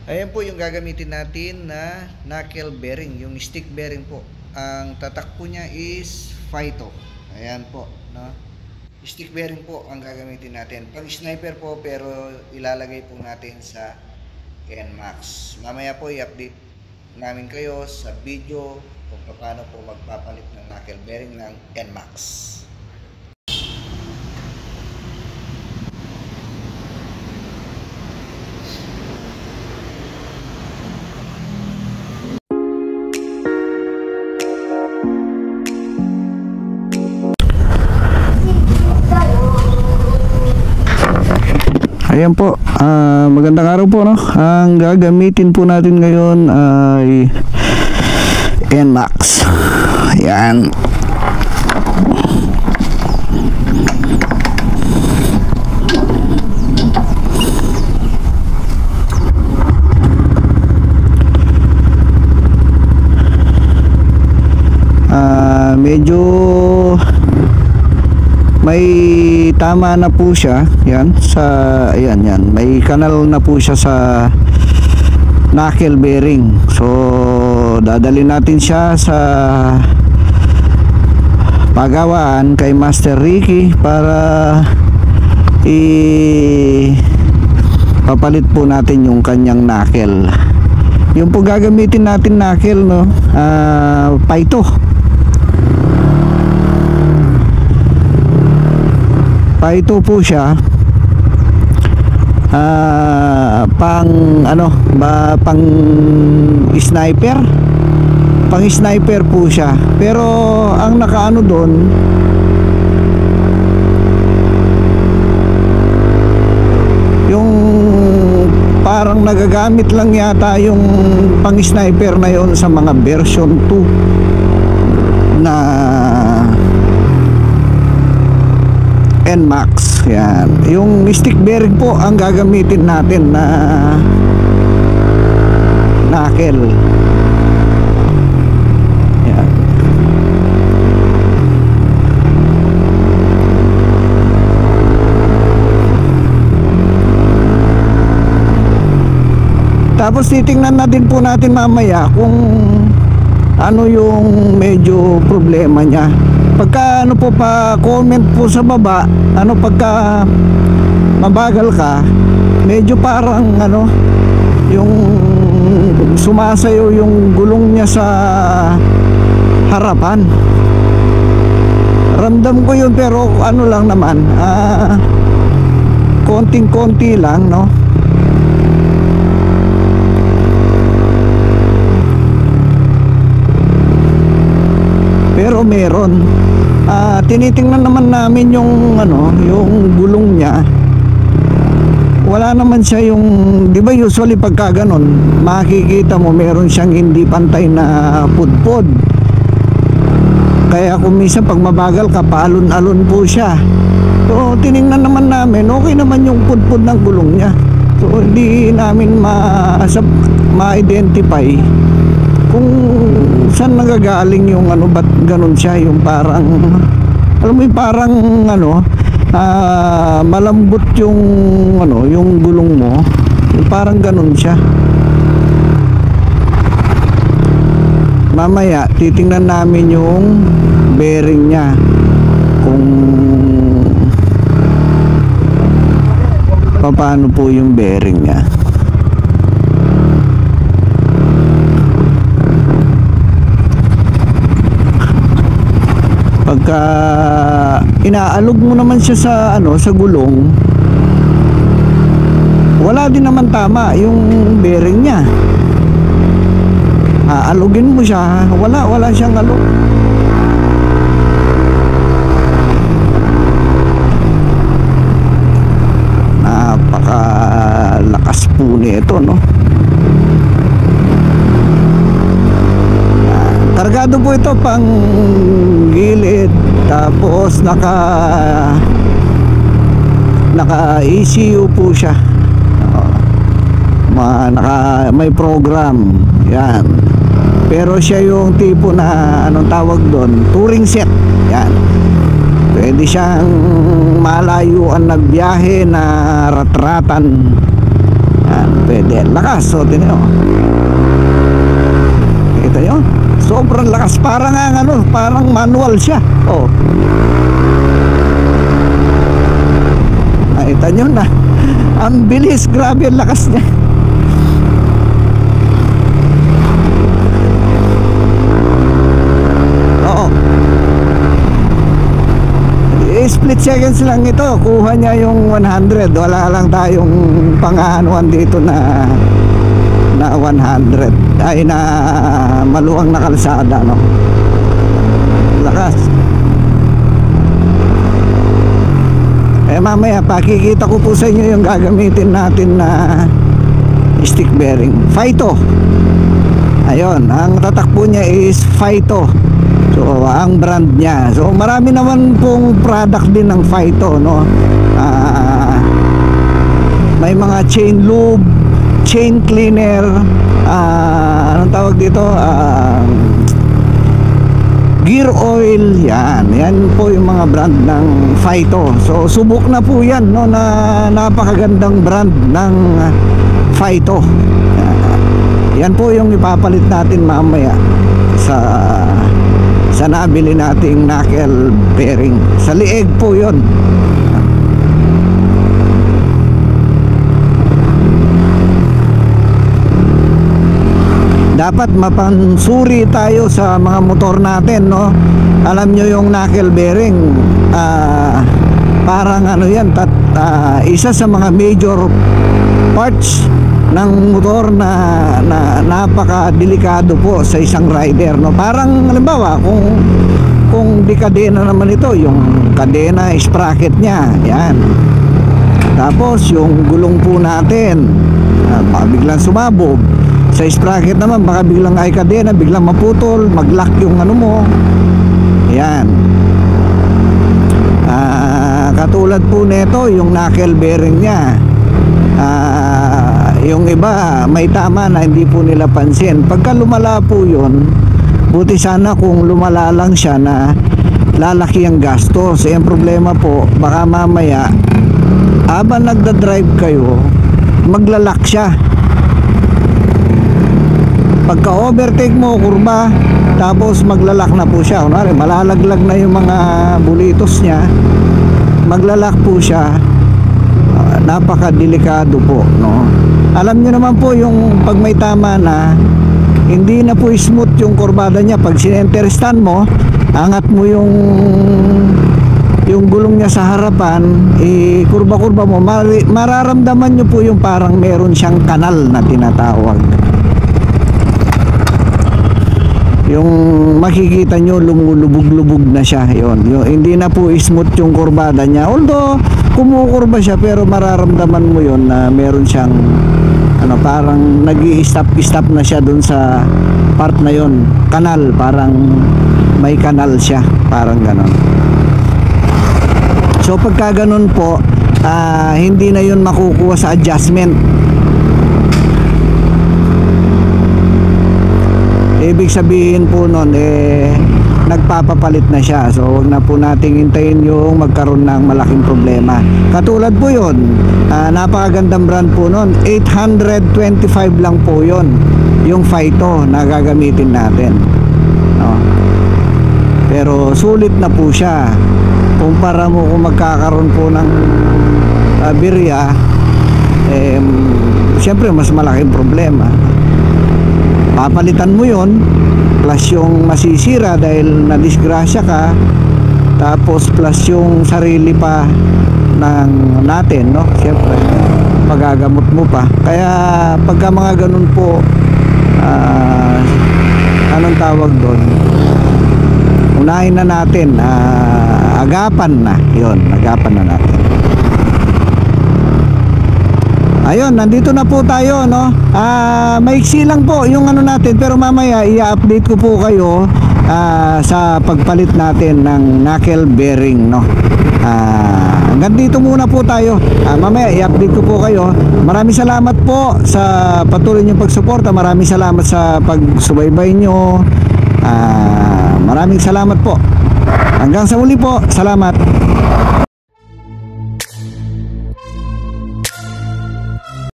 Ayan po yung gagamitin natin na knuckle bearing, yung stick bearing po. Ang tatak po niya is Phyto. Ayan po, no? Stick bearing po ang gagamitin natin. Pang sniper po, pero ilalagay po natin sa NMAX. Mamaya po i-update namin kayo sa video kung paano po magpapalit ng knuckle bearing ng NMAX. Ayan po, magandang araw po, no? Ang gagamitin po natin ngayon ay NMAX. Ayan. Medyo may tama na po siya. Yan sa ayan, may kanal na po siya sa knuckle bearing. So dadalhin natin siya sa pagawaan kay Master Ricky para papalit po natin yung kanyang knuckle. Yung po gagamitin natin knuckle, no, Phyto. Phyto po siya, pang sniper po siya. Pero ang nakaano doon, yung parang nagagamit lang yata yung pang sniper na yon sa mga version 2 na NMAX. Yan, yung stick bearing po ang gagamitin natin na knuckle. Yan. Tapos titingnan natin po natin mamaya kung ano yung medyo problema niya. Pagka ano po, pa comment po sa baba, ano, pagka mabagal ka, medyo parang ano, yung sumasayo yung gulong niya sa harapan. Ramdam ko yun, pero ano lang naman, konting-konti lang, no? Pero meron. Tinitingnan naman namin yung ano, yung gulong niya. Wala naman siya yung, di ba usually pagka ganon, makikita mo meron siyang hindi pantay na pudpod. Kaya kung minsan pag mabagal ka, paalon-alon po siya. So tiningnan naman namin, okay naman yung pudpod ng gulong niya. So hindi namin ma-identify kung saan nagagaling yung ano, ba't ganun siya, yung parang, alam mo yung parang ano, malambot yung ano, yung gulong mo, yung parang ganun siya. Mamaya titingnan namin yung bearing niya, kung paano po yung bearing niya. Pagka inaalog mo naman siya sa ano, sa gulong, wala din naman tama yung bearing niya. Aalugin mo siya, wala siyang alog. Napakalakas po nito, no? Kargado po ito pang gilid, tapos naka ECU po siya. May program. Yan. Pero siya yung tipo na anong tawag doon, touring set. Yan. Pwede siyang malayuan nagbiyahe na ratratan. Yan. pwede. Lakas, so tingnan nyo. Kita nyo? Sobrang lakas, parang ano, parang manual siya. Oh. Nakita nyo na. Ang bilis, grabe ang lakas niya. Oo. Split seconds lang ito. Kuha niya yung 100. Wala lang tayong pang-anuan dito na 100. Ay na maluwang na kalsada, no? Lakas. Mamaya pakikita ko po sa inyo yung gagamitin natin na stick bearing. Phyto. Ayun, ang tatakbo niya is Phyto. So ang brand niya. So marami naman pong product din ng Phyto, no? May mga chain lube, chain cleaner, anong tawag dito? Gear oil, yan po yung mga brand ng Phyto. So subok na po yan, no, na napakagandang brand ng Phyto. Yan po yung ipapalit natin mamaya sa nabili nating knuckle bearing. Sa lieg po yun. Dapat mapansuri tayo sa mga motor natin, no? Alam nyo yung knuckle bearing, parang ano yan, isa sa mga major parts ng motor na napaka-delikado po sa isang rider, no? Parang halimbawa kung di kadena naman ito, yung kadena sprocket niya, yan. Tapos yung gulong po natin, baka biglang sumabog. Sa sprocket naman baka biglang ay kadena, biglang maputol, mag-lock yung ano mo. Yan. Katulad po nito yung knuckle bearing niya. Yung iba may tama na hindi po nila pansin. Pagka lumala po yun, buti sana kung lumala lang siya na lalaki ang gastos. Yung problema po, baka mamaya habang nagda-drive kayo, maglalak siya. Pagka overtake mo kurba, tapos maglalak na po siya. Kunwari malalaglag na yung mga bulitos niya, maglalak po siya. Napakadelikado po, no? Alam niyo naman po yung pag may tama na, hindi na po smooth yung kurbada niya. Pag sinenter stand mo, angat mo yung gulong niya sa harapan, kurba-kurba mo, mararamdaman niyo po yung parang meron siyang kanal na tinatawag. Yung makikita nyo lumulubog-lubog na siya, yun. Hindi na po smooth yung kurbada niya, although kumukurba siya, pero mararamdaman mo yun na meron siyang ano, parang nag-i-stop na siya dun sa part na yun, kanal, parang may kanal siya, parang ganon. So pagka ganon po, hindi na yun makukuha sa adjustment. Ibig sabihin po nun, nagpapapalit na siya. So huwag na po nating hintayin yung magkaroon ng malaking problema. Katulad po yun, napakagandang brand po nun, 825 lang po yun, yung Phyto na gagamitin natin, no? Pero sulit na po siya. Kumpara mo kung magkakaroon po ng aberya, siyempre mas malaking problema. Papalitan mo yon, plus yung masisira dahil nadisgrasya ka, tapos plus yung sarili pa natin, no? Siyempre pagagamot mo pa. Kaya pagka mga ganun po, anong tawag doon, unahin na natin, agapan na yon, agapan na natin. Ayun, nandito na po tayo, no? Maiksi lang po yung ano natin, pero mamaya i-update ko po kayo sa pagpalit natin ng knuckle bearing, no? Hanggang dito muna po tayo. Mamaya i-update ko po kayo. Maraming salamat po sa patuloy niyong pagsuporta. Maraming salamat sa pagsubaybay nyo. Maraming salamat po. Hanggang sa muli po. Salamat.